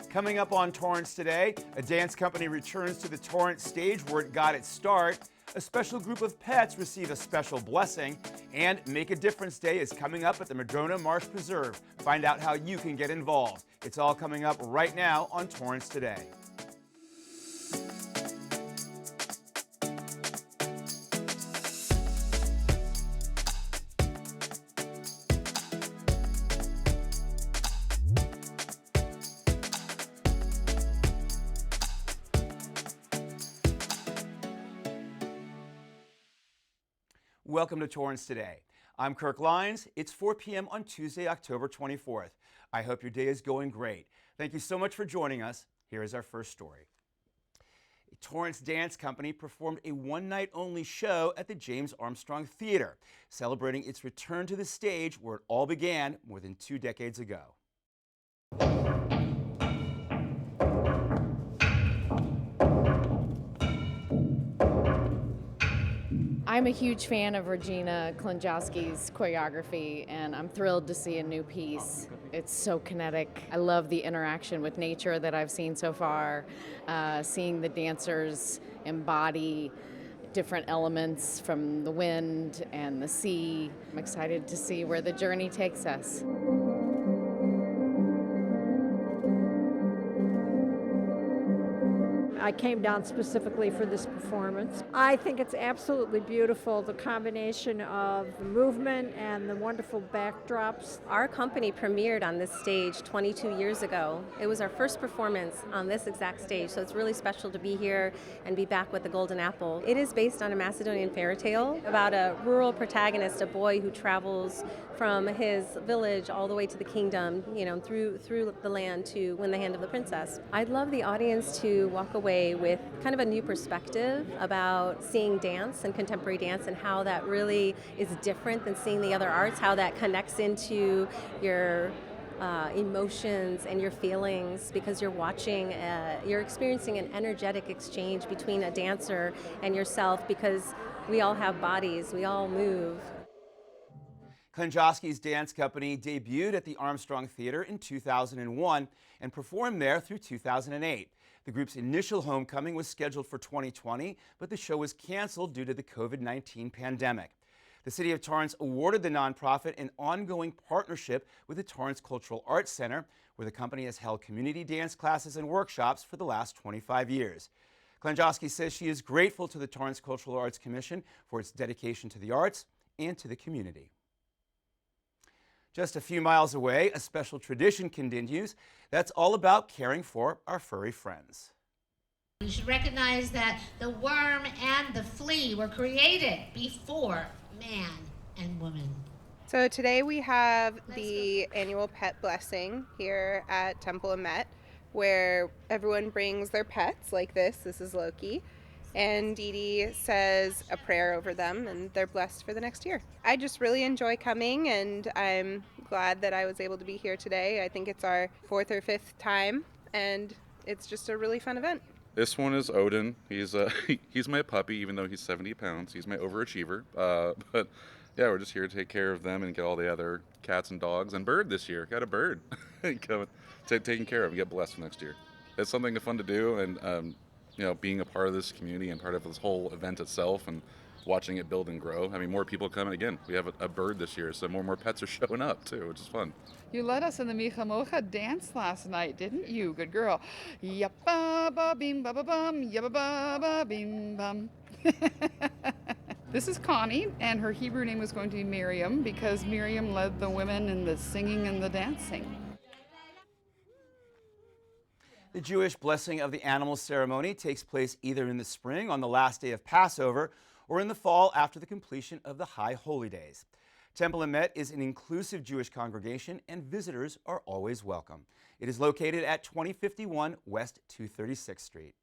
Coming up on Torrance Today, a dance company returns to the Torrance stage where it got its start. A special group of pets receive a special blessing. And Make a Difference Day is coming up at the Madrona Marsh Preserve. Find out how you can get involved. It's all coming up right now on Torrance Today. Welcome to Torrance Today. I'm Kirk Lyons. It's 4 p.m. on Tuesday, October 24th. I hope your day is going great. Thank you so much for joining us. Here is our first story. A Torrance dance company performed a one-night-only show at the James Armstrong Theater, celebrating its return to the stage where it all began more than 2 decades ago. I'm a huge fan of Regina Klinjowski's choreography, and I'm thrilled to see a new piece. It's so kinetic. I love the interaction with nature that I've seen so far, seeing the dancers embody different elements from the wind and the sea. I'm excited to see where the journey takes us. I came down specifically for this performance. I think it's absolutely beautiful, the combination of the movement and the wonderful backdrops. Our company premiered on this stage 22 years ago. It was our first performance on this exact stage, so it's really special to be here and be back with the Golden Apple. It is based on a Macedonian fairy tale about a rural protagonist, a boy who travels from his village all the way to the kingdom, through the land to win the hand of the princess. I'd love the audience to walk away with kind of a new perspective about seeing dance and contemporary dance and how that really is different than seeing the other arts, how that connects into your emotions and your feelings, because you're experiencing an energetic exchange between a dancer and yourself, because we all have bodies, we all move. Klinjowski's dance company debuted at the Armstrong Theater in 2001 and performed there through 2008. The group's initial homecoming was scheduled for 2020, but the show was canceled due to the COVID-19 pandemic. The City of Torrance awarded the nonprofit an ongoing partnership with the Torrance Cultural Arts Center, where the company has held community dance classes and workshops for the last 25 years. Klinjowski says she is grateful to the Torrance Cultural Arts Commission for its dedication to the arts and to the community. Just a few miles away, a special tradition continues that's all about caring for our furry friends. You should recognize that the worm and the flea were created before man and woman. So today we have the annual pet blessing here at Temple and Met, where everyone brings their pets like this. This is Loki. And Dee Dee says a prayer over them, and they're blessed for the next year. I just really enjoy coming, and I'm glad that I was able to be here today. I think it's our 4th or 5th time, and it's just a really fun event. This one is Odin. He's he's my puppy, even though he's 70 pounds. He's my overachiever. But yeah, we're just here to take care of them and get all the other cats and dogs and bird this year. Got a bird taken care of and get blessed for next year. It's something fun to do, and being a part of this community and part of this whole event itself and watching it build and grow. I mean, more people come, and again, we have a bird this year, so more pets are showing up too, which is fun. You led us in the Mija Moja dance last night, didn't you? Good girl. Yappa ba bim ba ba bum, yappa ba ba bim bum. This is Connie, and her Hebrew name was going to be Miriam because Miriam led the women in the singing and the dancing. The Jewish blessing of the animal ceremony takes place either in the spring on the last day of Passover or in the fall after the completion of the High Holy Days. Temple and Met is an inclusive Jewish congregation, and visitors are always welcome. It is located at 2051 West 236th Street.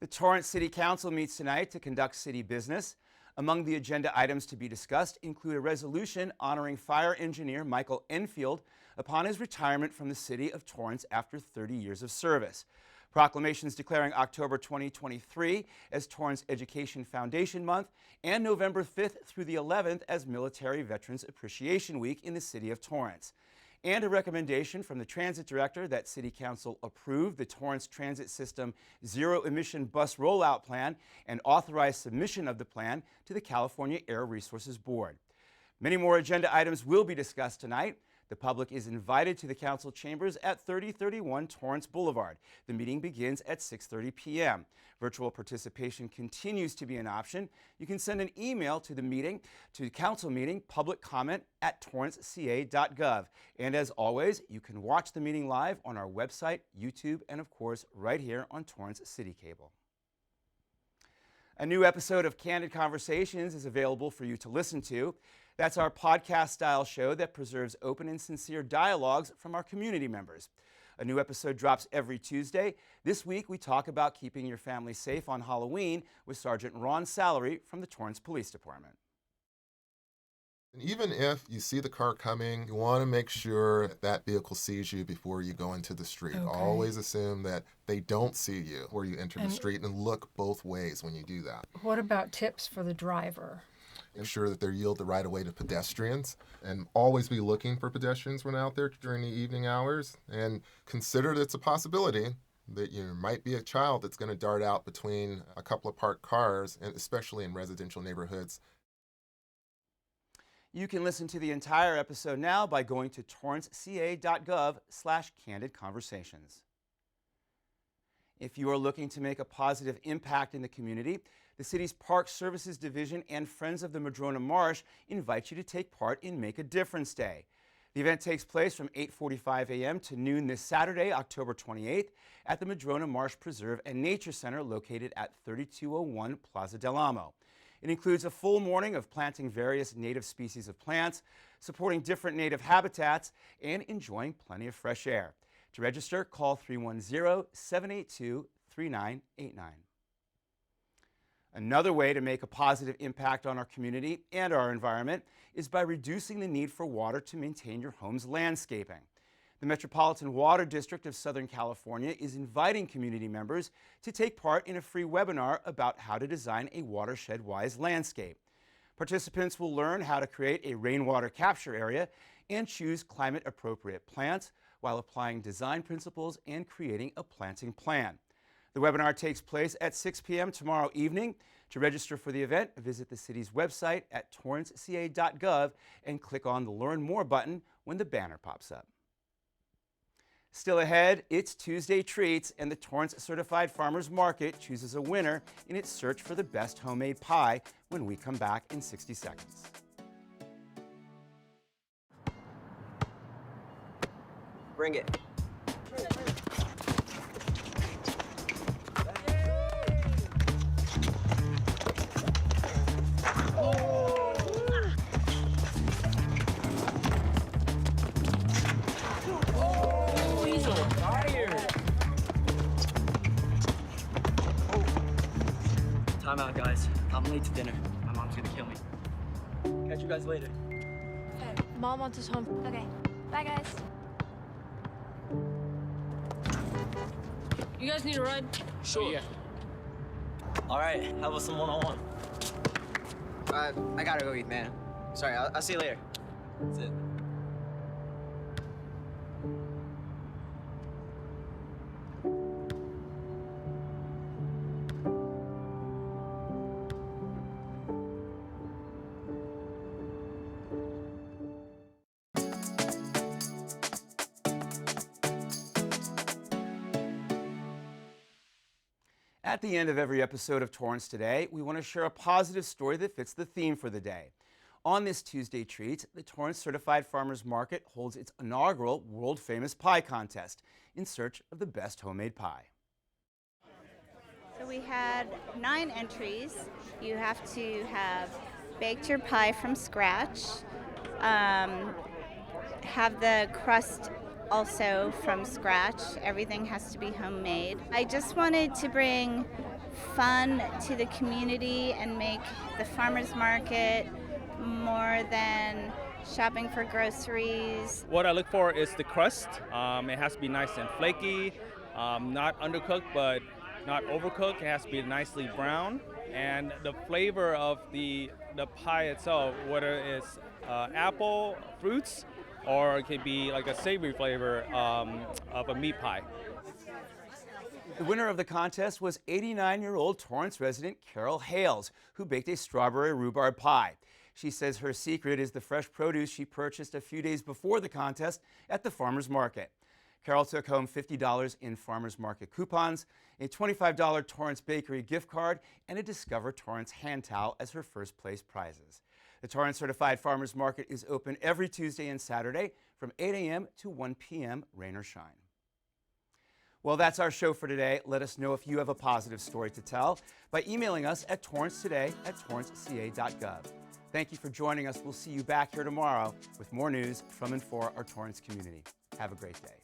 The Torrance City Council meets tonight to conduct city business. Among the agenda items to be discussed include a resolution honoring fire engineer Michael Enfield upon his retirement from the City of Torrance after 30 years of service. Proclamations declaring October 2023 as Torrance Education Foundation Month and November 5th through the 11th as Military Veterans Appreciation Week in the City of Torrance. and a recommendation from the Transit Director that City Council approve the Torrance Transit System zero-emission bus rollout plan and authorize submission of the plan to the California Air Resources Board. Many more agenda items will be discussed tonight. The public is invited to the council chambers at 3031 Torrance Boulevard. The meeting begins at 6:30 p.m. Virtual participation continues to be an option. You can send an email to the council meeting, public comment at torranceca.gov. And as always, you can watch the meeting live on our website, YouTube, and of course, right here on Torrance City Cable. A new episode of Candid Conversations is available for you to listen to. That's our podcast-style show that preserves open and sincere dialogues from our community members. A new episode drops every Tuesday. This week, we talk about keeping your family safe on Halloween with Sergeant Ron Sallery from the Torrance Police Department. And even if you see the car coming, you want to make sure that vehicle sees you before you go into the street. Okay. Always assume that they don't see you where you enter the street, and look both ways when you do that. What about tips for the driver? Ensure that they yield the right of way to pedestrians, and always be looking for pedestrians when out there during the evening hours. And consider that it's a possibility that there might be a child that's going to dart out between a couple of parked cars, and especially in residential neighborhoods. You can listen to the entire episode now by going to torranceca.gov/Candid Conversations. If you are looking to make a positive impact in the community, the city's Park Services Division and Friends of the Madrona Marsh invite you to take part in Make a Difference Day. The event takes place from 8:45 a.m. to noon this Saturday, October 28th, at the Madrona Marsh Preserve and Nature Center located at 3201 Plaza del Amo. It includes a full morning of planting various native species of plants, supporting different native habitats, and enjoying plenty of fresh air. To register, call 310-782-3989. Another way to make a positive impact on our community and our environment is by reducing the need for water to maintain your home's landscaping. The Metropolitan Water District of Southern California is inviting community members to take part in a free webinar about how to design a watershed-wise landscape. Participants will learn how to create a rainwater capture area and choose climate-appropriate plants while applying design principles and creating a planting plan. The webinar takes place at 6 p.m. tomorrow evening. To register for the event, visit the city's website at torranceca.gov and click on the Learn More button when the banner pops up. Still ahead, it's Tuesday Treats, and the Torrance Certified Farmers Market chooses a winner in its search for the best homemade pie when we come back in 60 seconds. Bring it. Time out, guys. I'm late to dinner. My mom's gonna kill me. Catch you guys later. Okay, Mom wants us home. Okay, bye guys. You guys need a ride? Sure. Yeah. All right, how about some one-on-one? I gotta go eat, man. Sorry, I'll see you later. That's it. At the end of every episode of Torrance Today, we want to share a positive story that fits the theme for the day. On this Tuesday Treat, the Torrance Certified Farmers Market holds its inaugural world-famous pie contest in search of the best homemade pie. So we had 9 entries. You have to have baked your pie from scratch, have the crust also from scratch. Everything has to be homemade. I just wanted to bring fun to the community and make the farmers market more than shopping for groceries. What I look for is the crust. It has to be nice and flaky, not undercooked but not overcooked. It has to be nicely brown, and the flavor of the pie itself, whether it's apple, fruits, or it could be like a savory flavor of a meat pie. The winner of the contest was 89-year-old Torrance resident Carol Hales, who baked a strawberry rhubarb pie. She says her secret is the fresh produce she purchased a few days before the contest at the farmer's market. Carol took home $50 in farmer's market coupons, a $25 Torrance Bakery gift card, and a Discover Torrance hand towel as her first place prizes. The Torrance Certified Farmers Market is open every Tuesday and Saturday from 8 a.m. to 1 p.m., rain or shine. Well, that's our show for today. Let us know if you have a positive story to tell by emailing us at torrancetoday@torranceca.gov. Thank you for joining us. We'll see you back here tomorrow with more news from and for our Torrance community. Have a great day.